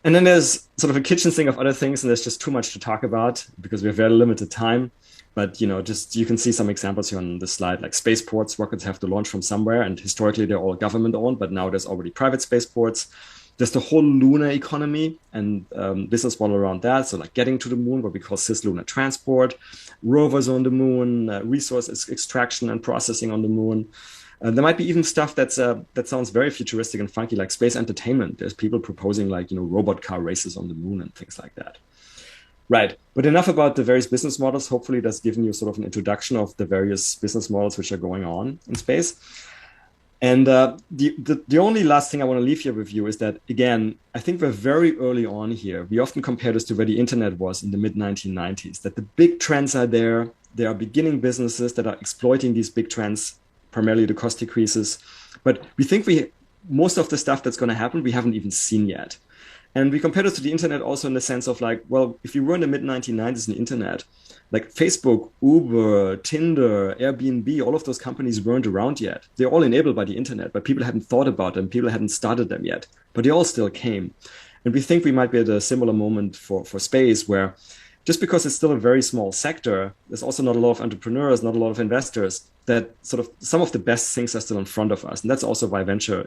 And then there's sort of a kitchen sink of other things, and there's just too much to talk about because we have very limited time. But just you can see some examples here on the slide, like spaceports. Rockets have to launch from somewhere, and historically they're all government owned, but now there's already private spaceports. There's the whole lunar economy and business model around that. So like getting to the moon, what we call cislunar transport, rovers on the moon, resource extraction and processing on the moon. There might be even stuff that sounds very futuristic and funky, like space entertainment. There's people proposing like robot car races on the moon and things like that. Right, but enough about the various business models. Hopefully, that's given you sort of an introduction of the various business models which are going on in space. And the only last thing I want to leave here with you is that, again, I think we're very early on here. We often compare this to where the internet was in the mid 1990s, that the big trends are there. There are beginning businesses that are exploiting these big trends, primarily the cost decreases. But we think most of the stuff that's going to happen, we haven't even seen yet. And we compare this to the internet also in the sense of like, well, if you were in the mid 1990s in the internet, like Facebook, Uber, Tinder, Airbnb, all of those companies weren't around yet. They're all enabled by the internet, but people hadn't thought about them. People hadn't started them yet, but they all still came. And we think we might be at a similar moment for space where just because it's still a very small sector, there's also not a lot of entrepreneurs, not a lot of investors, that sort of some of the best things are still in front of us. And that's also why venture